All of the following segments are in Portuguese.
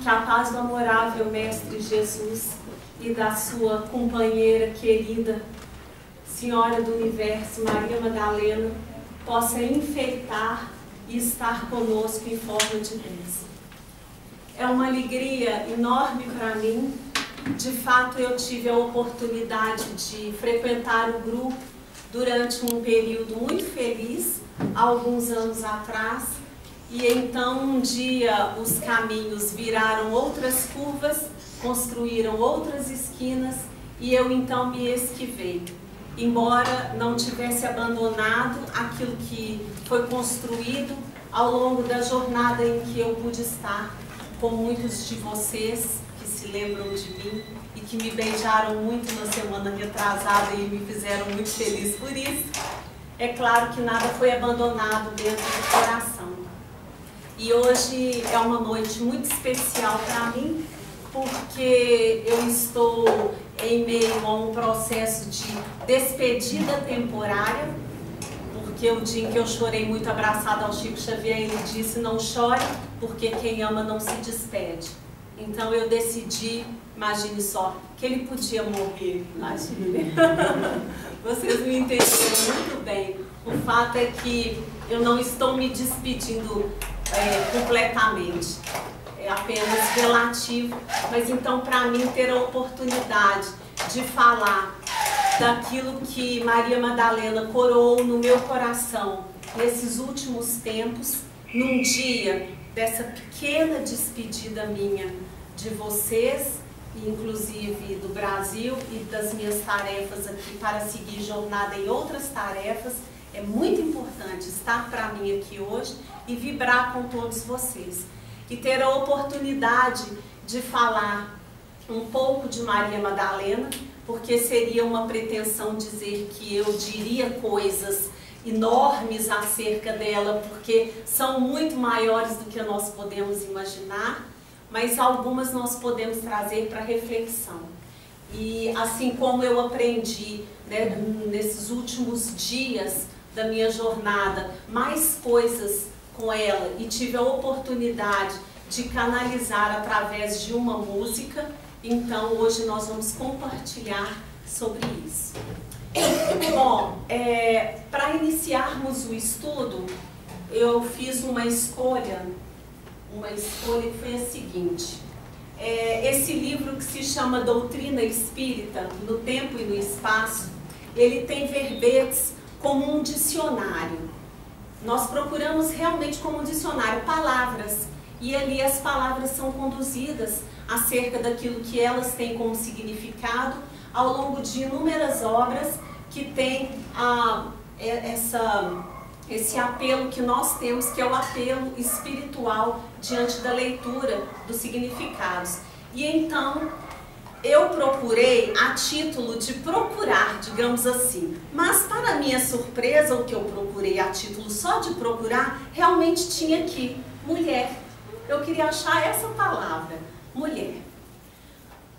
Que a paz do amorável Mestre Jesus e da sua companheira querida, Senhora do Universo, Maria Madalena, possa enfeitar e estar conosco em forma de bênção. É uma alegria enorme para mim. De fato, eu tive a oportunidade de frequentar o grupo durante um período muito feliz, há alguns anos atrás, e então um dia os caminhos viraram outras curvas, construíram outras esquinas, e eu então me esquivei. Embora não tivesse abandonado aquilo que foi construído ao longo da jornada em que eu pude estar com muitos de vocês que se lembram de mim e que me beijaram muito na semana retrasada e me fizeram muito feliz por isso. É claro que nada foi abandonado dentro do coração. E hoje é uma noite muito especial para mim, porque eu estou em meio a um processo de despedida temporária, porque o dia em que eu chorei muito abraçada ao Chico Xavier, ele disse: não chore, porque quem ama não se despede. Então eu decidi, imagine só, que ele podia morrer, imagine. Vocês me entenderam muito bem. O fato é que eu não estou me despedindo completamente. É apenas relativo, mas então para mim ter a oportunidade de falar daquilo que Maria Madalena coroou no meu coração nesses últimos tempos, num dia dessa pequena despedida minha de vocês, inclusive do Brasil e das minhas tarefas aqui para seguir jornada em outras tarefas. É muito importante estar para mim aqui hoje e vibrar com todos vocês. E ter a oportunidade de falar um pouco de Maria Madalena, porque seria uma pretensão dizer que eu diria coisas enormes acerca dela, porque são muito maiores do que nós podemos imaginar, mas algumas nós podemos trazer para reflexão. E assim como eu aprendi, né, nesses últimos dias da minha jornada, mais coisas com ela e tive a oportunidade de canalizar através de uma música, então hoje nós vamos compartilhar sobre isso. Bom, para iniciarmos o estudo, eu fiz uma escolha que foi a seguinte. Esse livro que se chama Doutrina Espírita, no Tempo e no Espaço, ele tem verbetes como um dicionário. Nós procuramos realmente como um dicionário palavras, e ali as palavras são conduzidas acerca daquilo que elas têm como significado ao longo de inúmeras obras que têm esse apelo que nós temos, que é o apelo espiritual diante da leitura dos significados. E então eu procurei a título de procurar, digamos assim, mas para minha surpresa, o que eu procurei a título só de procurar, realmente tinha aqui, mulher. Eu queria achar essa palavra, mulher.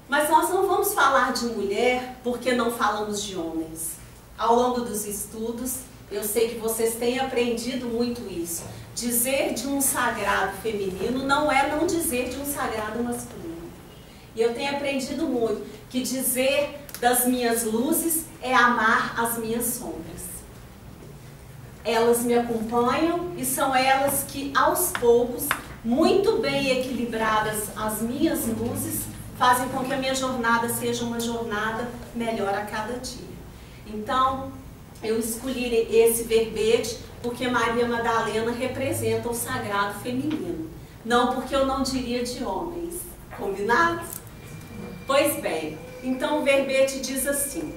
Mas nós não vamos falar de mulher porque não falamos de homens. Ao longo dos estudos, eu sei que vocês têm aprendido muito isso. Dizer de um sagrado feminino não é não dizer de um sagrado masculino. E eu tenho aprendido muito que dizer das minhas luzes é amar as minhas sombras. Elas me acompanham e são elas que, aos poucos, muito bem equilibradas, as minhas luzes, fazem com que a minha jornada seja uma jornada melhor a cada dia. Então, eu escolhi esse verbete porque Maria Madalena representa o sagrado feminino. Não porque eu não diria de homens. Combinado? Pois bem, então o verbete diz assim: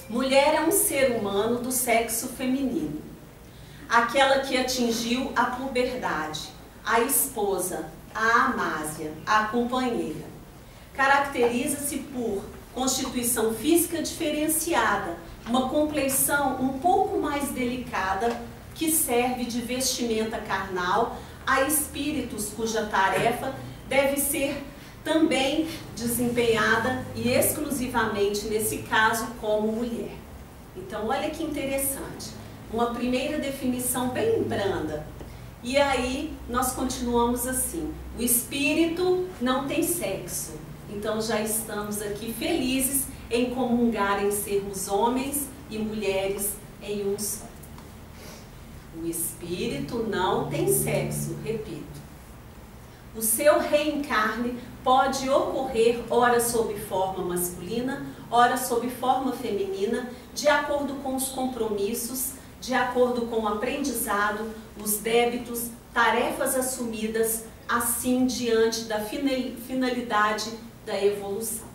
mulher é um ser humano do sexo feminino, aquela que atingiu a puberdade, a esposa, a amásia, a companheira. Caracteriza-se por constituição física diferenciada, uma compleição um pouco mais delicada, que serve de vestimenta carnal a espíritos cuja tarefa deve ser também desempenhada e exclusivamente, nesse caso, como mulher. Então, olha que interessante. Uma primeira definição bem branda. E aí nós continuamos assim: o espírito não tem sexo. Então já estamos aqui felizes em comungar em sermos homens e mulheres em um só. O espírito não tem sexo, repito. O seu reencarne pode ocorrer ora sob forma masculina, ora sob forma feminina, de acordo com os compromissos, de acordo com o aprendizado, os débitos, tarefas assumidas, assim diante da finalidade da evolução.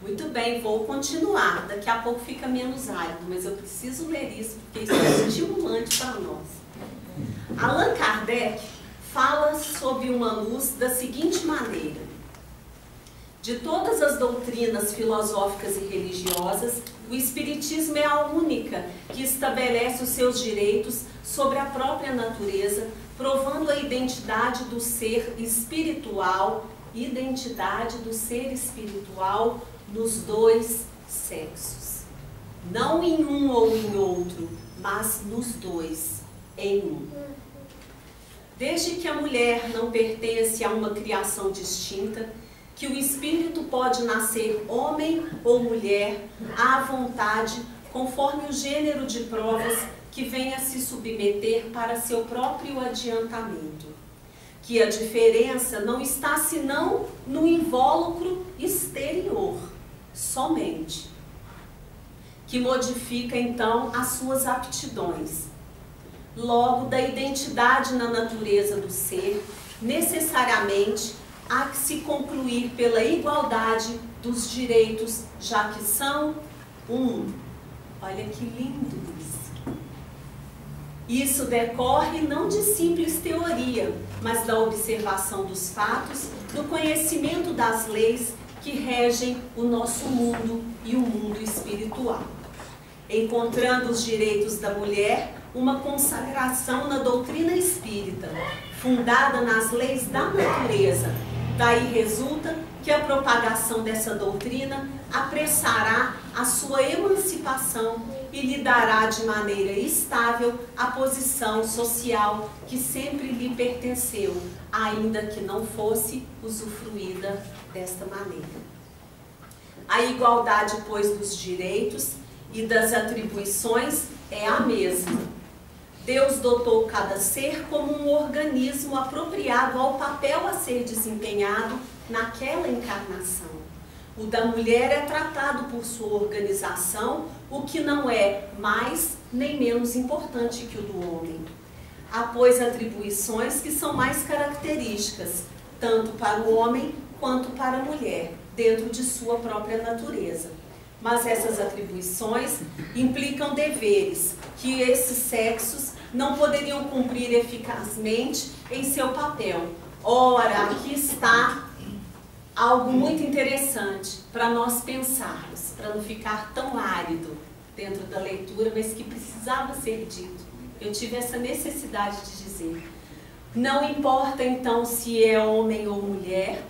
Muito bem, vou continuar. Daqui a pouco fica menos árido, mas eu preciso ler isso porque isso é estimulante para nós. Allan Kardec fala sob uma luz da seguinte maneira: de todas as doutrinas filosóficas e religiosas, o Espiritismo é a única que estabelece os seus direitos sobre a própria natureza, provando a identidade do ser espiritual nos dois sexos. Não em um ou em outro, mas nos dois, em um. Desde que a mulher não pertence a uma criação distinta, que o espírito pode nascer homem ou mulher à vontade, conforme o gênero de provas que venha se submeter para seu próprio adiantamento. Que a diferença não está senão no invólucro exterior, somente, que modifica então as suas aptidões. Logo, da identidade na natureza do ser, necessariamente há que se concluir pela igualdade dos direitos, já que são um. Olha que lindo isso. Isso decorre não de simples teoria, mas da observação dos fatos, do conhecimento das leis que regem o nosso mundo e o mundo espiritual. Encontrando os direitos da mulher, uma consagração na doutrina espírita, fundada nas leis da natureza. Daí resulta que a propagação dessa doutrina apressará a sua emancipação e lhe dará de maneira estável a posição social que sempre lhe pertenceu, ainda que não fosse usufruída desta maneira. A igualdade, pois, dos direitos e das atribuições é a mesma. Deus dotou cada ser como um organismo apropriado ao papel a ser desempenhado naquela encarnação. O da mulher é tratado por sua organização, o que não é mais nem menos importante que o do homem. Há, pois, atribuições que são mais características, tanto para o homem quanto para a mulher, dentro de sua própria natureza. Mas essas atribuições implicam deveres que esses sexos não poderiam cumprir eficazmente em seu papel. Ora, aqui está algo muito interessante para nós pensarmos, para não ficar tão árido dentro da leitura, mas que precisava ser dito. Eu tive essa necessidade de dizer. Não importa então se é homem ou mulher,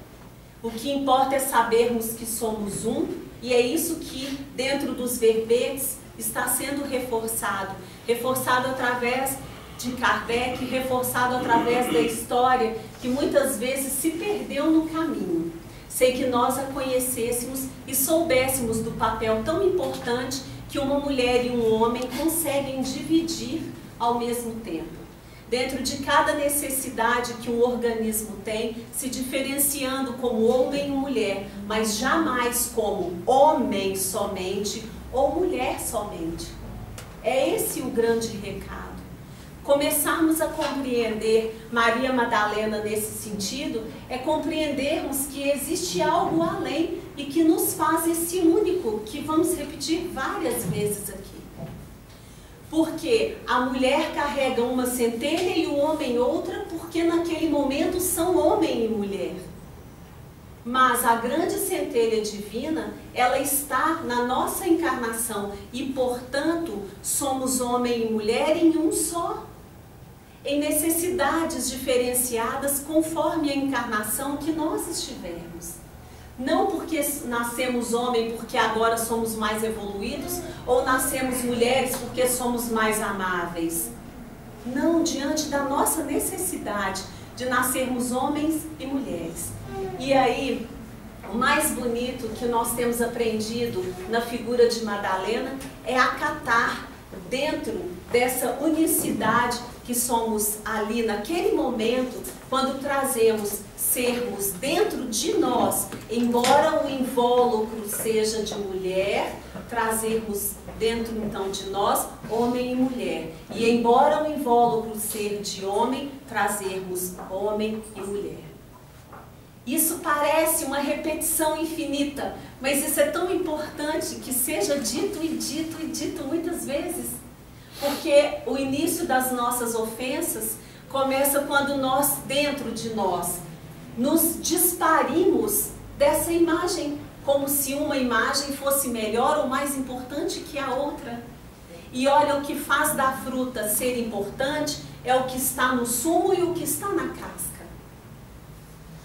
o que importa é sabermos que somos um, e é isso que dentro dos verbetes está sendo reforçado através de Kardec, reforçado através da história que muitas vezes se perdeu no caminho. Sei que nós a conhecêssemos e soubéssemos do papel tão importante que uma mulher e um homem conseguem dividir ao mesmo tempo. Dentro de cada necessidade que um organismo tem, se diferenciando como homem e mulher, mas jamais como homem somente ou mulher somente. É esse o grande recado. Começarmos a compreender Maria Madalena nesse sentido é compreendermos que existe algo além e que nos faz esse único, que vamos repetir várias vezes aqui. Porque a mulher carrega uma centelha e o homem outra, porque naquele momento são homem e mulher. Mas a grande centelha divina, ela está na nossa encarnação e, portanto, somos homem e mulher em um só. Em necessidades diferenciadas conforme a encarnação que nós estivermos. Não porque nascemos homem porque agora somos mais evoluídos, ou nascemos mulheres porque somos mais amáveis. Não, diante da nossa necessidade de nascermos homens e mulheres. E aí, o mais bonito que nós temos aprendido na figura de Madalena é acatar dentro dessa unicidade que somos ali naquele momento, quando trazemos sermos dentro de nós, embora o invólucro seja de mulher, trazermos dentro então de nós homem e mulher. E embora o invólucro ser de homem, trazermos homem e mulher. Isso parece uma repetição infinita, mas isso é tão importante que seja dito e dito e dito muitas vezes. Porque o início das nossas ofensas começa quando nós, dentro de nós, nos disparimos dessa imagem, como se uma imagem fosse melhor ou mais importante que a outra. E olha, o que faz da fruta ser importante é o que está no sumo e o que está na casca.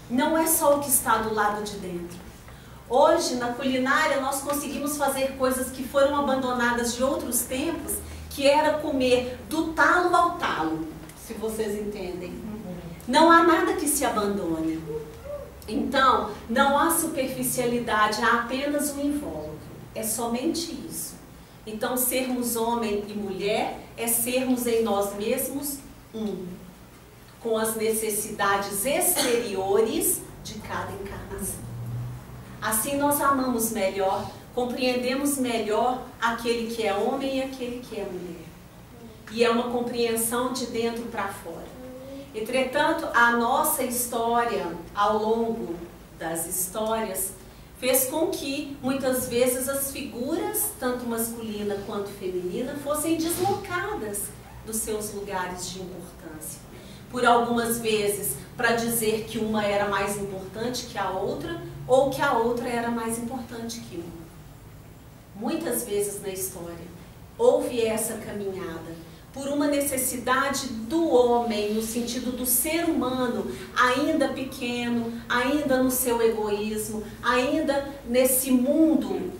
Não é só o que está do lado de dentro. Hoje, na culinária, nós conseguimos fazer coisas que foram abandonadas de outros tempos, que era comer do talo ao talo, se vocês entendem. Não há nada que se abandone. Então, não há superficialidade, há apenas um invólucro. É somente isso. Então, sermos homem e mulher é sermos em nós mesmos um, com as necessidades exteriores de cada encarnação. Assim nós amamos melhor, compreendemos melhor aquele que é homem e aquele que é mulher. E é uma compreensão de dentro para fora. Entretanto, a nossa história, ao longo das histórias, fez com que, muitas vezes, as figuras, tanto masculina quanto feminina, fossem deslocadas dos seus lugares de importância. Por algumas vezes, para dizer que uma era mais importante que a outra, ou que a outra era mais importante que uma. Muitas vezes na história, houve essa caminhada por uma necessidade do homem, no sentido do ser humano, ainda pequeno, ainda no seu egoísmo, ainda nesse mundo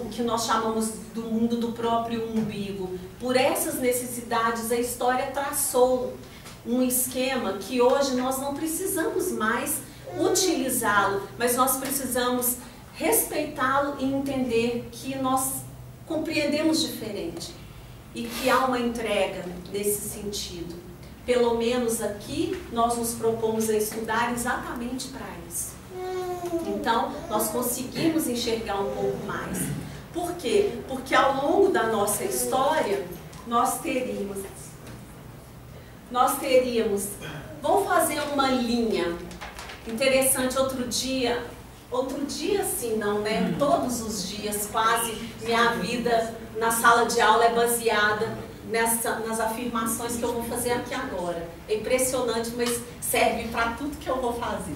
que nós chamamos do mundo do próprio umbigo. Por essas necessidades, a história traçou um esquema que hoje nós não precisamos mais utilizá-lo, mas nós precisamos respeitá-lo e entender que nós compreendemos diferente. E que há uma entrega nesse sentido. Pelo menos aqui, nós nos propomos a estudar exatamente para isso. Então, nós conseguimos enxergar um pouco mais. Por quê? Porque ao longo da nossa história, nós teríamos... Vamos fazer uma linha interessante. Outro dia sim, não, né? Todos os dias, quase, minha vida na sala de aula é baseada nas afirmações que eu vou fazer aqui agora. É impressionante, mas serve para tudo que eu vou fazer.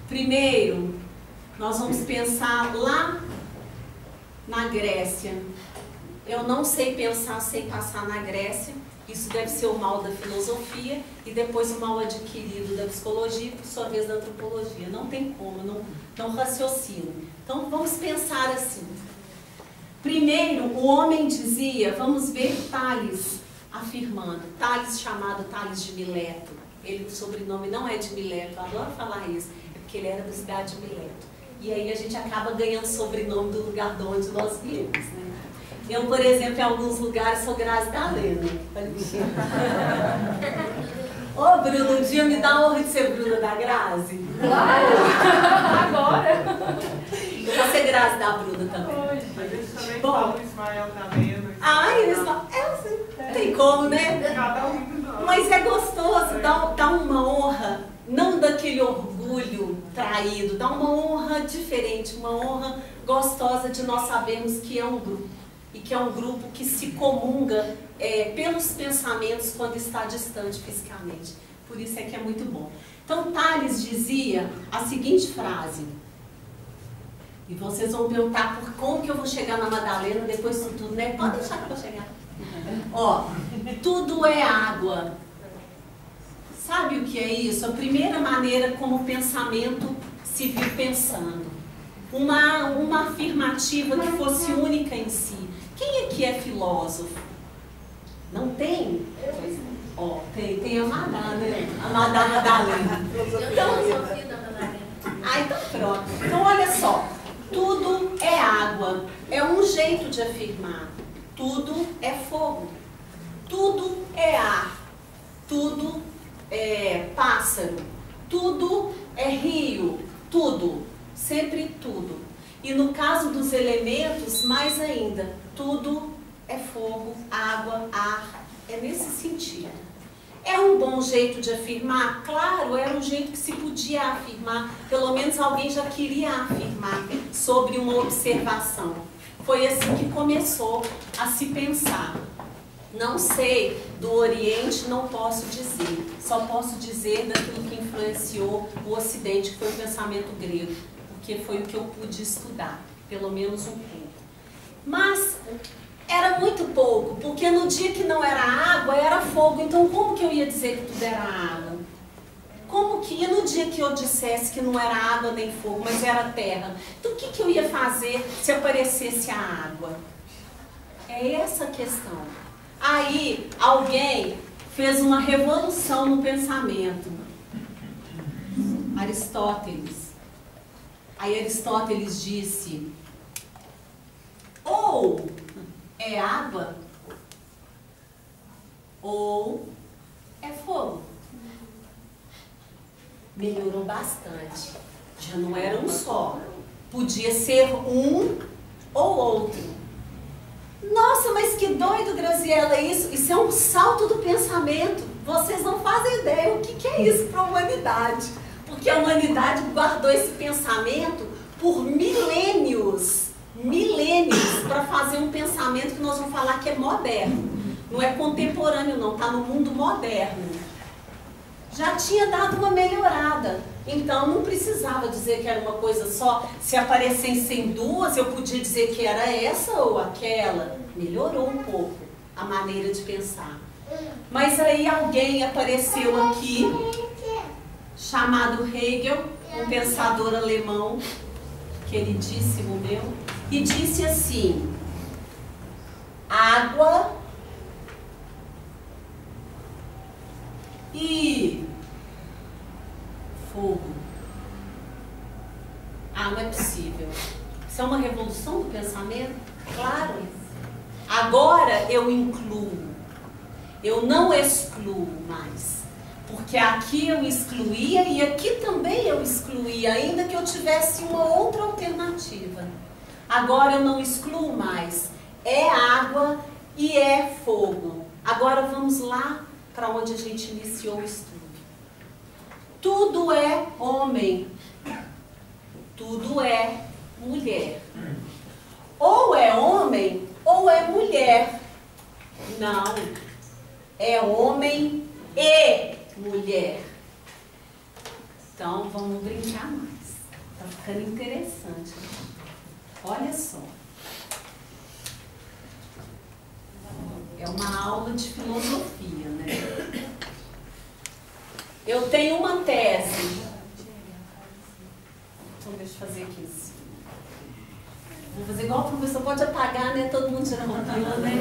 Primeiro, nós vamos pensar lá na Grécia. Eu não sei pensar sem passar na Grécia. Isso deve ser o mal da filosofia e depois o mal adquirido da psicologia e, por sua vez, da antropologia. Não tem como, não raciocino. Então, vamos pensar assim. Primeiro, o homem dizia, vamos ver Tales afirmando, Tales chamado Tales de Mileto. O sobrenome não é de Mileto, eu adoro falar isso, é porque ele era da cidade de Mileto. E aí a gente acaba ganhando sobrenome do lugar de onde nós viemos, né? Eu, por exemplo, em alguns lugares sou Grazi Galeno. Ô, Bruno, um dia me dá a honra de ser Bruna da Grazi. Claro! Agora! Eu vou ser Grazi da Bruna também. Mas eles também falam Ismael Galeno. Eles falam, tem como, né? Cada um. Mas é gostoso, dá uma honra, não daquele orgulho traído, dá uma honra diferente, uma honra gostosa de nós sabermos que é um grupo. E que é um grupo que se comunga pelos pensamentos quando está distante fisicamente. Por isso é que é muito bom. Então, Tales dizia a seguinte frase. E vocês vão perguntar por como que eu vou chegar na Madalena depois de tudo, né? Pode deixar que eu vou chegar. Ó, tudo é água. Sabe o que é isso? A primeira maneira como o pensamento se viu pensando. Uma afirmativa que fosse única em si. Quem aqui é filósofo? Não tem? Ó, tem a Madá, né? A Madá Madalena. Ah, então pronto. Então olha só, tudo é água, é um jeito de afirmar. Tudo é fogo, tudo é ar, tudo é pássaro, tudo é rio, tudo, sempre tudo. E no caso dos elementos, mais ainda, tudo é fogo, água, ar, é nesse sentido. É um bom jeito de afirmar? Claro, era um jeito que se podia afirmar, pelo menos alguém já queria afirmar sobre uma observação. Foi assim que começou a se pensar. Não sei do Oriente, não posso dizer, só posso dizer daquilo que influenciou o Ocidente, que foi o pensamento grego, porque foi o que eu pude estudar, pelo menos um pouco. Mas era muito pouco, porque no dia que não era água, era fogo. Então como que eu ia dizer que tudo era água? Como que, e no dia que eu dissesse que não era água nem fogo, mas era terra? Então o que que eu ia fazer se aparecesse a água? É essa a questão. Aí alguém fez uma revolução no pensamento. Aristóteles. Aí Aristóteles disse: ou é água, ou é fogo. Melhorou bastante. Já não era um só. Podia ser um ou outro. Nossa, mas que doido, Graziela, isso? Isso é um salto do pensamento. Vocês não fazem ideia o que é isso para a humanidade. Porque a humanidade guardou esse pensamento por milênios. Milênios para fazer um pensamento que nós vamos falar que é moderno. Não é contemporâneo não, está no mundo moderno. Já tinha dado uma melhorada. Então não precisava dizer que era uma coisa só. Se aparecessem duas, eu podia dizer que era essa ou aquela. Melhorou um pouco a maneira de pensar. Mas aí alguém apareceu aqui, chamado Hegel, um pensador alemão, queridíssimo meu, e disse assim: água e fogo. Ah, não é possível. Isso é uma revolução do pensamento? Claro. Agora eu incluo. Eu não excluo mais. Porque aqui eu excluía e aqui também eu excluía, ainda que eu tivesse uma outra alternativa. Agora eu não excluo mais. É água e é fogo. Agora vamos lá para onde a gente iniciou o estudo. Tudo é homem. Tudo é mulher. Ou é homem ou é mulher. Não. É homem e mulher. Então vamos brincar mais. Tá ficando interessante. Olha só. É uma aula de filosofia, né? Eu tenho uma tese. Então deixa eu fazer aqui assim. Vou fazer igual o professor, pode apagar, né? Todo mundo tirando uma fila, né?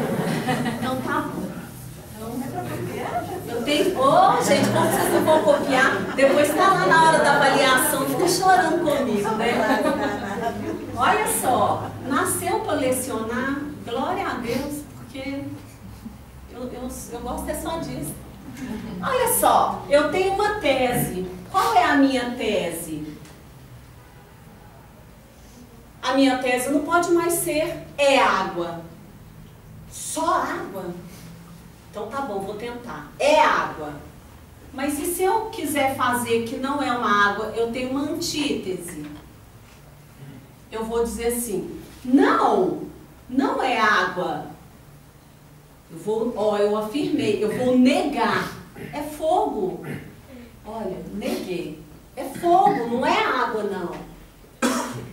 Então tá bom. Eu tenho... Ô, gente, como vocês não vão copiar? Depois tá lá na hora da avaliação, fica chorando comigo, né? Olha só, nasceu para lecionar, glória a Deus, porque eu gosto é só disso. Olha só, eu tenho uma tese. Qual é a minha tese? A minha tese não pode mais ser é água. Só água? Então tá bom, vou tentar. É água. Mas e se eu quiser fazer que não é uma água, eu tenho uma antítese? Eu vou dizer assim, não é água. Eu afirmei, eu vou negar. É fogo. Olha, neguei. É fogo, não é água não.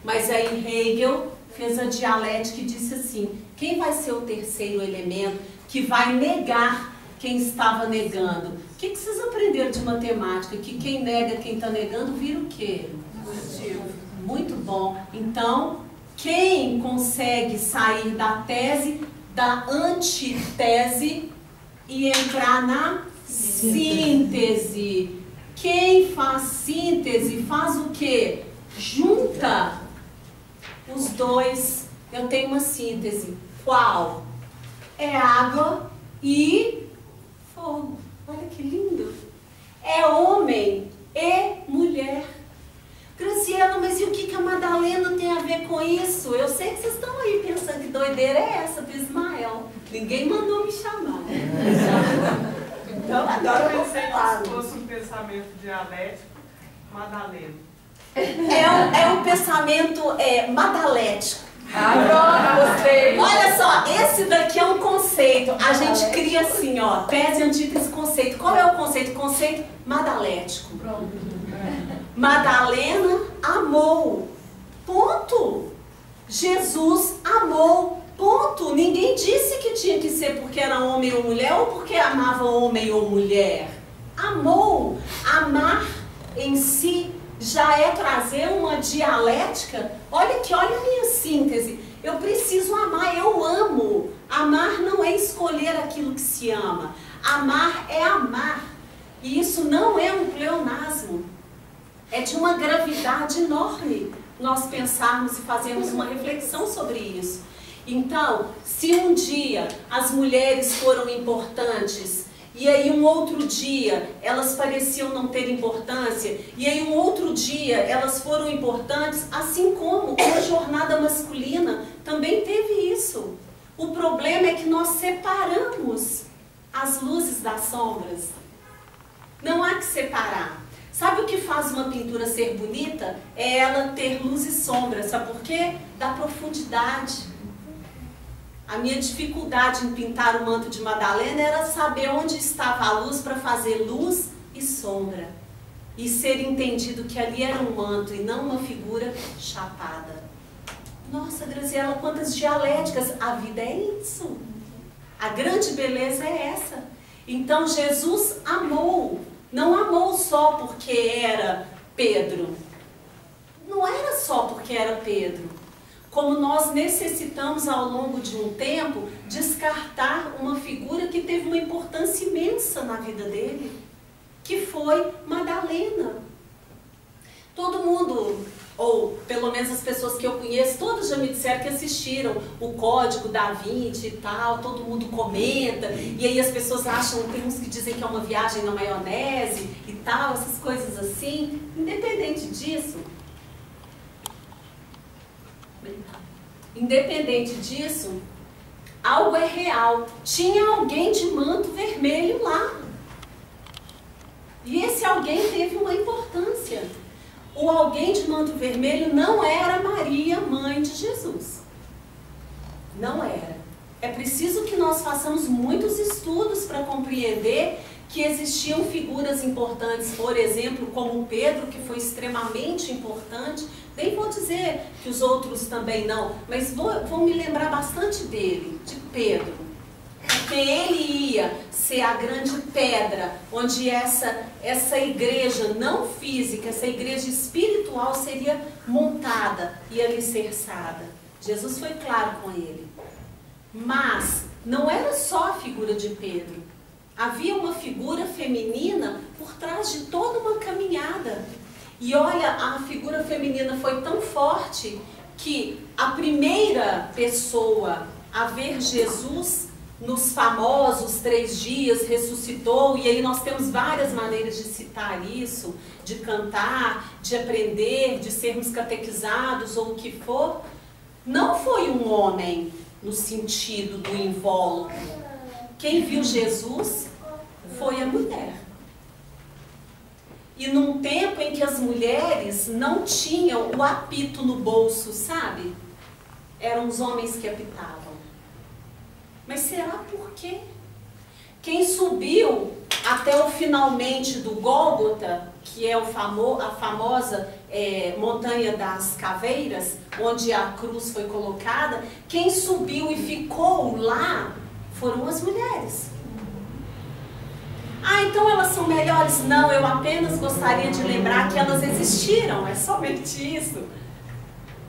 Mas aí Hegel fez a dialética e disse assim, quem vai ser o terceiro elemento que vai negar quem estava negando? O que vocês aprenderam de matemática? Que quem nega quem está negando vira o quê? Positivo. Muito bom. Então, quem consegue sair da tese, da antitese e entrar na Síntese. Quem faz síntese faz o quê? Junta os dois. Eu tenho uma síntese. Qual? É água e fogo. Olha que lindo. É homem e mulher. Graciela, mas e o que a Madalena tem a ver com isso? Eu sei que vocês estão aí pensando que doideira é essa do Ismael. Ninguém mandou me chamar. Então agora eu pensei que se fosse um pensamento dialético, Madalena. É um pensamento madalético. Pronto, gostei. Olha só, esse daqui é um conceito. A gente cria assim, ó, tese, antítese, conceito. Qual é o conceito? Conceito madalético. Madalena amou. Ponto. Jesus amou. Ponto. Ninguém disse que tinha que ser porque era homem ou mulher ou porque amava homem ou mulher. Amou. Amar em si já é trazer uma dialética. Olha aqui, olha a minha síntese. Eu preciso amar, eu amo. Amar não é escolher aquilo que se ama. Amar é amar. E isso não é um pleonasmo. É de uma gravidade enorme nós pensarmos e fazermos uma reflexão sobre isso. Então, se um dia as mulheres foram importantes, e aí um outro dia elas pareciam não ter importância, e aí um outro dia elas foram importantes, assim como a jornada masculina também teve isso. O problema é que nós separamos as luzes das sombras. Não há que separar. Sabe o que faz uma pintura ser bonita? É ela ter luz e sombra. Sabe por quê? Da profundidade. A minha dificuldade em pintar o manto de Madalena era saber onde estava a luz para fazer luz e sombra. E ser entendido que ali era um manto e não uma figura chapada. Nossa, Graziela, quantas dialéticas. A vida é isso. A grande beleza é essa. Então Jesus amou. Não amou só porque era Pedro. Não era só porque era Pedro. Como nós necessitamos ao longo de um tempo descartar uma figura que teve uma importância imensa na vida dele, que foi Madalena. Todo mundo, ou pelo menos as pessoas que eu conheço, todos já me disseram que assistiram o Código da Vinci e tal, todo mundo comenta, e aí as pessoas acham, tem uns que dizem que é uma viagem na maionese e tal, essas coisas assim. Independente disso, algo é real. Tinha alguém de manto vermelho lá. E esse alguém teve uma importância. O alguém de manto vermelho não era Maria, mãe de Jesus. Não era. É preciso que nós façamos muitos estudos para compreender que existiam figuras importantes, por exemplo, como Pedro, que foi extremamente importante. Nem vou dizer que os outros também não, mas vou me lembrar bastante dele, de Pedro. Porque ele ia ser a grande pedra, onde essa igreja não física, essa igreja espiritual seria montada e alicerçada. Jesus foi claro com ele. Mas não era só a figura de Pedro. Havia uma figura feminina por trás de toda uma caminhada. E olha, a figura feminina foi tão forte que a primeira pessoa a ver Jesus nos famosos 3 dias ressuscitou, e aí nós temos várias maneiras de citar isso, de cantar, de aprender, de sermos catequizados ou o que for. Não foi um homem no sentido do invólucro. Quem viu Jesus foi a mulher. E num tempo em que as mulheres não tinham o apito no bolso, sabe? Eram os homens que apitavam. Mas será por quê? Quem subiu até o finalmente do Gólgota, que é a famosa Montanha das Caveiras, onde a cruz foi colocada, quem subiu e ficou lá foram as mulheres. Ah, então elas são melhores? Não, eu apenas gostaria de lembrar que elas existiram, é somente isso.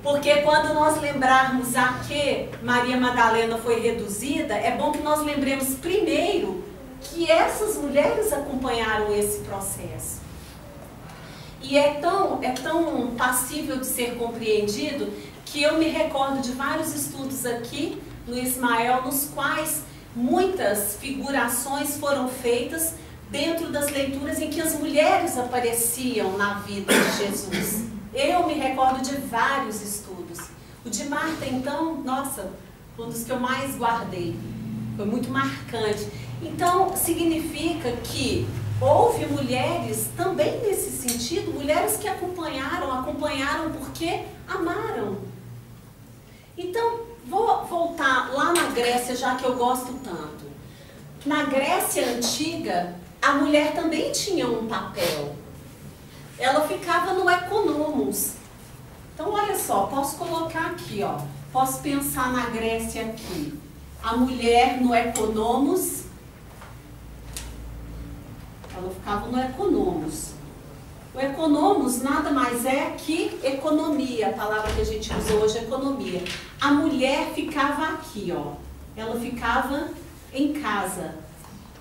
Porque quando nós lembrarmos a que Maria Madalena foi reduzida, é bom que nós lembremos primeiro que essas mulheres acompanharam esse processo. E é tão passível de ser compreendido que eu me recordo de vários estudos aqui no Ismael, nos quais muitas figurações foram feitas dentro das leituras em que as mulheres apareciam na vida de Jesus. Eu me recordo de vários estudos. O de Marta, então, nossa, um dos que eu mais guardei. Foi muito marcante. Então, significa que houve mulheres também nesse sentido, mulheres que acompanharam porque amaram. Então, vou voltar lá na Grécia, já que eu gosto tanto. Na Grécia Antiga, a mulher também tinha um papel. Ela ficava no economos. Então, olha só, posso colocar aqui, ó. Posso pensar na Grécia aqui. A mulher no economos, ela ficava no economos. O economos nada mais é que economia, a palavra que a gente usa hoje é economia. A mulher ficava aqui, ó. Ela ficava em casa.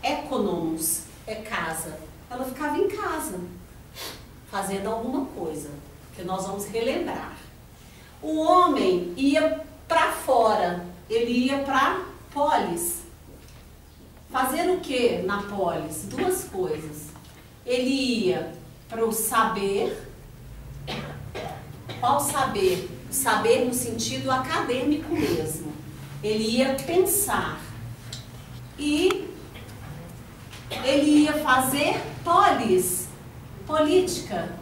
Economos é casa. Ela ficava em casa, fazendo alguma coisa, que nós vamos relembrar. O homem ia para fora, ele ia para polis. Fazer o que na polis? Duas coisas. Ele ia para o saber. Qual saber? O saber no sentido acadêmico mesmo. Ele ia pensar. E ele ia fazer polis, política.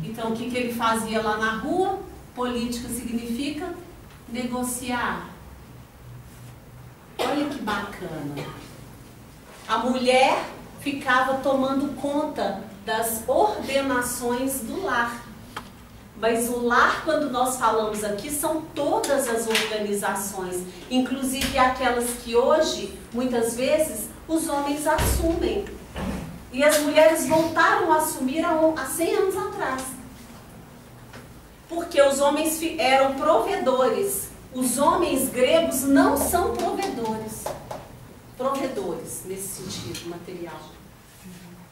Então, o que ele fazia lá na rua? Política significa negociar. Olha que bacana. A mulher ficava tomando conta das ordenações do lar. Mas o lar, quando nós falamos aqui, são todas as organizações, inclusive aquelas que hoje, muitas vezes, os homens assumem. E as mulheres voltaram a assumir há 100 anos atrás. Porque os homens eram provedores. Os homens gregos não são provedores. Provedores, nesse sentido material.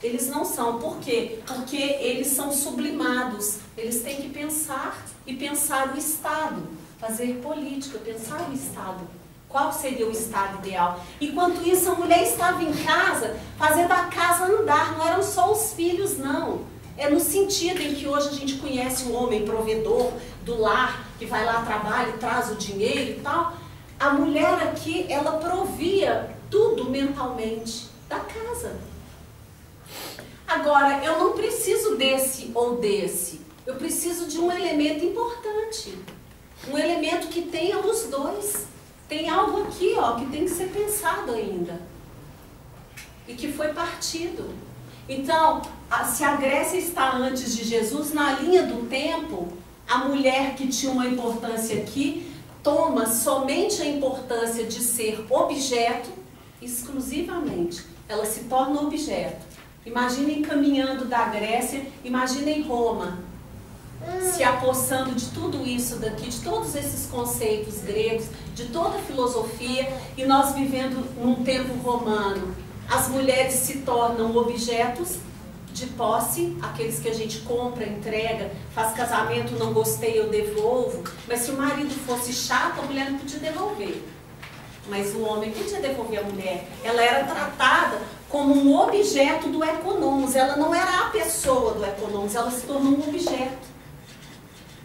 Eles não são. Por quê? Porque eles são sublimados. Eles têm que pensar e pensar o Estado. Fazer política, pensar o Estado. Qual seria o estado ideal? Enquanto isso, a mulher estava em casa, fazendo a casa andar. Não eram só os filhos, não. É no sentido em que hoje a gente conhece um homem provedor do lar, que vai lá, trabalha e traz o dinheiro e tal. A mulher aqui, ela provia tudo mentalmente da casa. Agora, eu não preciso desse ou desse. Eu preciso de um elemento importante. Um elemento que tenha os dois. Tem algo aqui, ó, que tem que ser pensado ainda. E que foi partido. Então, se a Grécia está antes de Jesus, na linha do tempo, a mulher que tinha uma importância aqui, toma somente a importância de ser objeto, exclusivamente. Ela se torna objeto. Imaginem caminhando da Grécia, imaginem Roma, se apossando de tudo isso daqui, de todos esses conceitos gregos, de toda a filosofia, e nós vivendo num tempo romano. As mulheres se tornam objetos de posse, aqueles que a gente compra, entrega, faz casamento, não gostei, eu devolvo. Mas se o marido fosse chato, a mulher não podia devolver. Mas o homem podia devolver a mulher. Ela era tratada como um objeto do economos. Ela não era a pessoa do economos, ela se tornou um objeto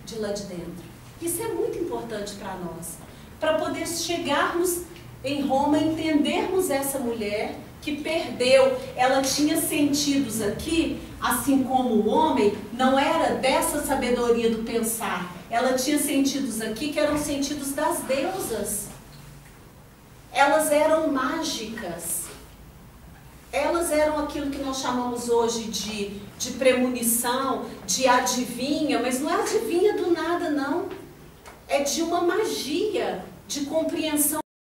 de lá de dentro. Isso é muito importante para nós. Para poder chegarmos em Roma, entendermos essa mulher que perdeu, ela tinha sentidos aqui, assim como o homem, não era dessa sabedoria do pensar. Ela tinha sentidos aqui que eram sentidos das deusas. Elas eram mágicas. Elas eram aquilo que nós chamamos hoje de premonição, de adivinha, mas não é adivinha do nada, não. É de uma magia, de compreensão